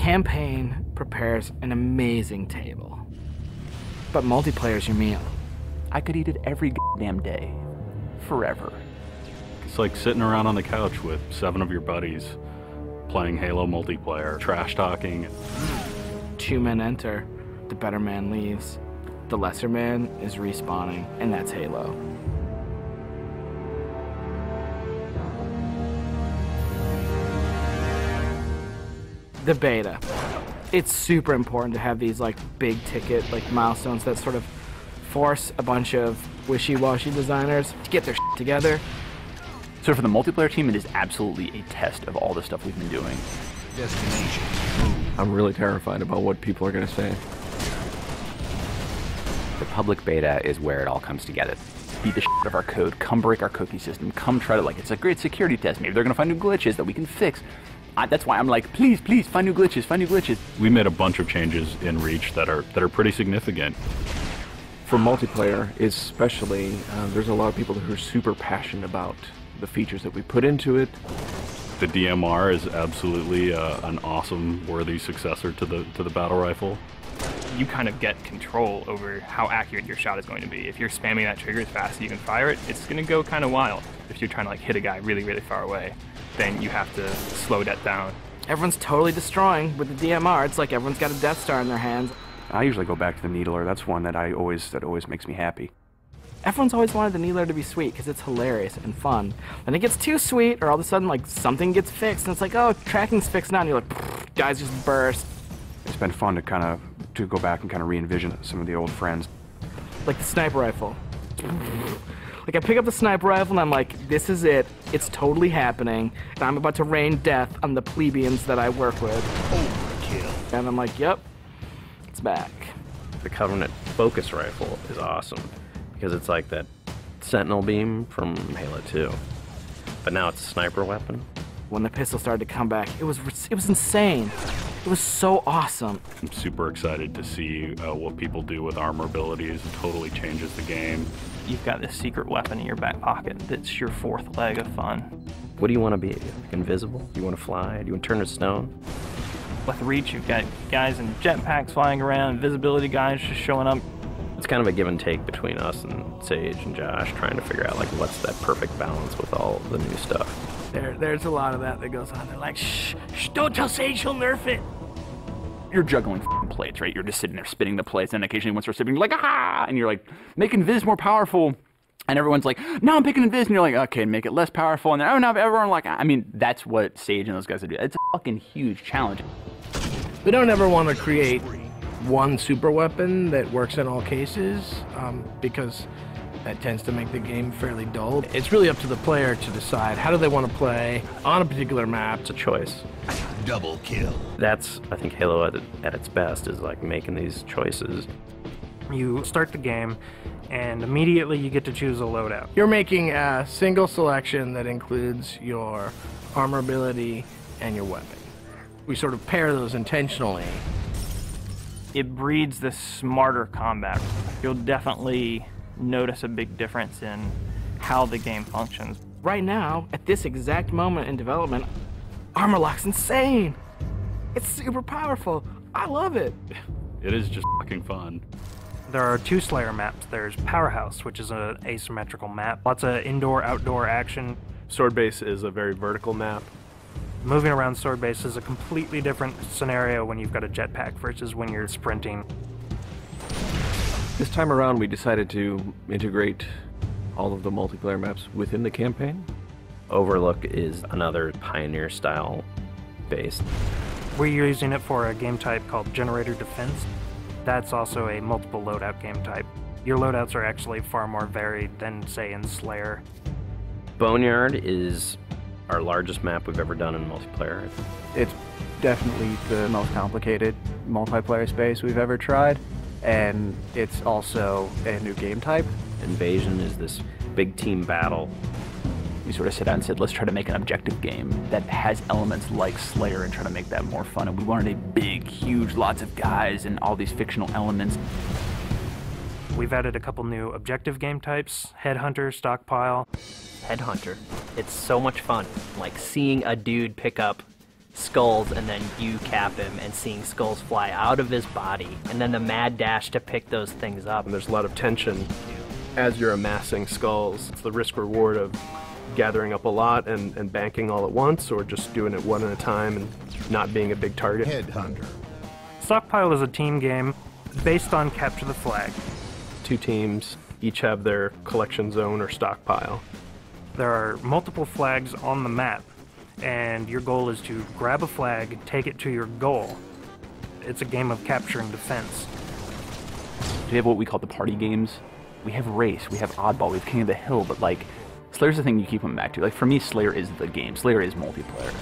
campaign prepares an amazing table, but multiplayer's your meal. I could eat it every damn day, forever. It's like sitting around on the couch with 7 of your buddies, playing Halo multiplayer, trash talking. 2 men enter, the better man leaves. The lesser man is respawning, and that's Halo. The beta. It's super important to have these like big ticket like milestones that sort of force a bunch of wishy-washy designers to get their shit together. So for the multiplayer team, it is absolutely a test of all the stuff we've been doing. Destination. I'm really terrified about what people are going to say. The public beta is where it all comes together. Beat the shit out of our code, come break our cookie system, come try to, like, it's a great security test. Maybe they're going to find new glitches that we can fix. That's why I'm like, please, find new glitches, find new glitches. We made a bunch of changes in Reach that are pretty significant. For multiplayer, especially, there's a lot of people who are super passionate about the features that we put into it. The DMR is absolutely an awesome, worthy successor to the battle rifle. You kind of get control over how accurate your shot is going to be. If you're spamming that trigger as fast as you can fire it, it's going to go kind of wild. If you're trying to like hit a guy really, really far away, then you have to slow that down. Everyone's totally destroying with the DMR. It's like everyone's got a Death Star in their hands. I usually go back to the Needler. That's one that always makes me happy. Everyone's always wanted the Needler to be sweet because it's hilarious and fun. Then it gets too sweet, or all of a sudden like something gets fixed, and it's like, oh, tracking's fixed now, and you're like, guys just burst. It's been fun to go back and kind of re-envision some of the old friends. Like the sniper rifle. Like I pick up the sniper rifle and I'm like, this is it. It's totally happening. And I'm about to rain death on the plebeians that I work with. Overkill. And I'm like, yep, it's back. The Covenant focus rifle is awesome because it's like that Sentinel beam from Halo 2, but now it's a sniper weapon. When the pistol started to come back, it was insane. It was so awesome. I'm super excited to see what people do with armor abilities. It totally changes the game. You've got this secret weapon in your back pocket that's your 4th leg of fun. What do you want to be? Invisible? Do you want to fly? Do you want to turn to stone? With Reach, you've got guys in jetpacks flying around, invisibility guys just showing up. It's kind of a give and take between us and Sage and Josh, trying to figure out like what's that perfect balance with all the new stuff. There's a lot of that goes on. They're like, shh, don't tell Sage, she'll nerf it. You're juggling plates, right? You're just sitting there spinning the plates, and occasionally once you're spinning, you're like, ah! And you're like, make Invis more powerful. And everyone's like, no, I'm picking Invis. And you're like, okay, make it less powerful. And then, oh, no, everyone like, I mean, that's what Sage and those guys are doing. It's a fucking huge challenge. We don't ever want to create one super weapon that works in all cases, because that tends to make the game fairly dull. It's really up to the player to decide how do they want to play on a particular map. It's a choice. Double kill. That's, I think, Halo at its best is like making these choices. You start the game, and immediately you get to choose a loadout. You're making a single selection that includes your armor ability and your weapon. We sort of pair those intentionally. It breeds this smarter combat. You'll definitely notice a big difference in how the game functions. Right now, at this exact moment in development, Armor Lock's insane. It's super powerful. I love it. It is just fucking fun. There are 2 Slayer maps. There's Powerhouse, which is an asymmetrical map. Lots of indoor-outdoor action. Sword Base is a very vertical map. Moving around Sword Base is a completely different scenario when you've got a jetpack versus when you're sprinting. This time around, we decided to integrate all of the multiplayer maps within the campaign. Overlook is another Pioneer-style base. We're using it for a game type called Generator Defense. That's also a multiple loadout game type. Your loadouts are actually far more varied than, say, in Slayer. Boneyard is our largest map we've ever done in multiplayer. It's definitely the most complicated multiplayer space we've ever tried, and it's also a new game type. Invasion is this big team battle. We sort of sat down and said, let's try to make an objective game that has elements like Slayer and try to make that more fun. And we wanted a big, huge, lots of guys and all these fictional elements. We've added a couple new objective game types, Headhunter, Stockpile. Headhunter. It's so much fun. Like seeing a dude pick up skulls and then you cap him and seeing skulls fly out of his body, and then the mad dash to pick those things up. And there's a lot of tension as you're amassing skulls. It's the risk reward of gathering up a lot and banking all at once, or just doing it one at a time and not being a big target. Headhunter. Stockpile is a team game based on capture the flag. 2 teams each have their collection zone or stockpile. There are multiple flags on the map, and your goal is to grab a flag, take it to your goal. It's a game of capture and defense. We have what we call the party games. We have Race, we have Oddball, we have King of the Hill, but like, Slayer's the thing you keep coming back to. Like, for me, Slayer is the game. Slayer is multiplayer.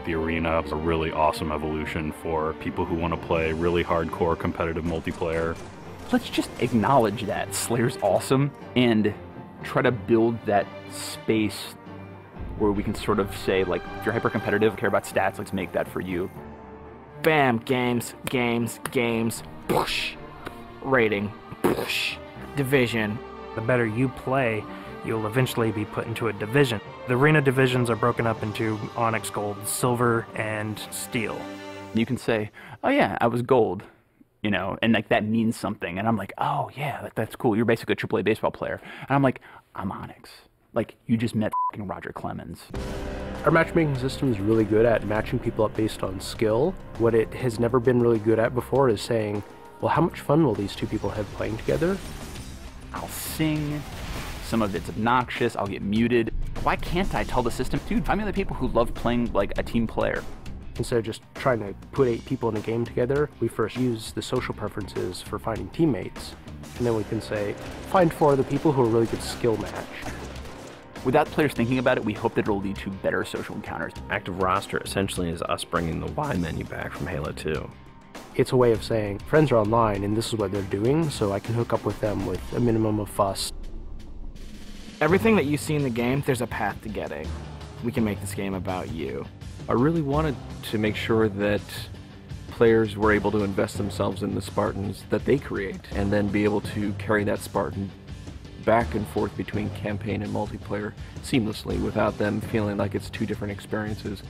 The arena is a really awesome evolution for people who want to play really hardcore competitive multiplayer. Let's just acknowledge that Slayer's awesome and try to build that space where we can sort of say, like, if you're hyper competitive, care about stats, let's make that for you. Bam, games, games, games, push. Rating, push. Division. The better you play, you'll eventually be put into a division. The arena divisions are broken up into Onyx, Gold, Silver, and Steel. You can say, oh yeah, I was Gold, you know, and like that means something. And I'm like, oh yeah, that's cool. You're basically a AAA baseball player. And I'm like, I'm Onyx. Like, you just met fucking Roger Clemens. Our matchmaking system is really good at matching people up based on skill. What it has never been really good at before is saying, well, how much fun will these 2 people have playing together? I'll sing. Some of it's obnoxious. I'll get muted. Why can't I tell the system, dude, find me the people who love playing like a team player? Instead of just trying to put 8 people in a game together, we first use the social preferences for finding teammates. And then we can say, find 4 other people who are really good skill match. Without players thinking about it, we hope that it'll lead to better social encounters. Active roster essentially is us bringing the Y menu back from Halo 2. It's a way of saying, friends are online and this is what they're doing, so I can hook up with them with a minimum of fuss. Everything that you see in the game, there's a path to getting. We can make this game about you. I really wanted to make sure that players were able to invest themselves in the Spartans that they create, and then be able to carry that Spartan back and forth between campaign and multiplayer seamlessly without them feeling like it's 2 different experiences.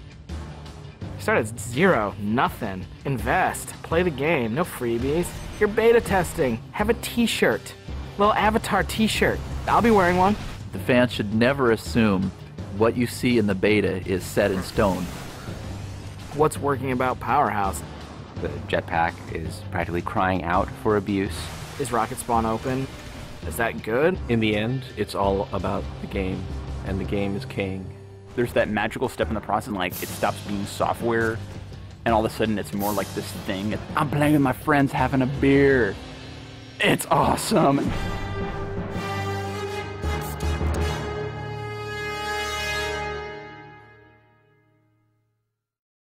Start at 0, nothing. Invest, play the game, no freebies. You're beta testing, have a t-shirt. Little avatar t-shirt. I'll be wearing one. The fans should never assume what you see in the beta is set in stone. What's working about Powerhouse? The jetpack is practically crying out for abuse. Is Rocket Spawn open? Is that good? In the end, it's all about the game, and the game is king. There's that magical step in the process, like it stops being software, and all of a sudden it's more like this thing. I'm playing with my friends having a beer. It's awesome.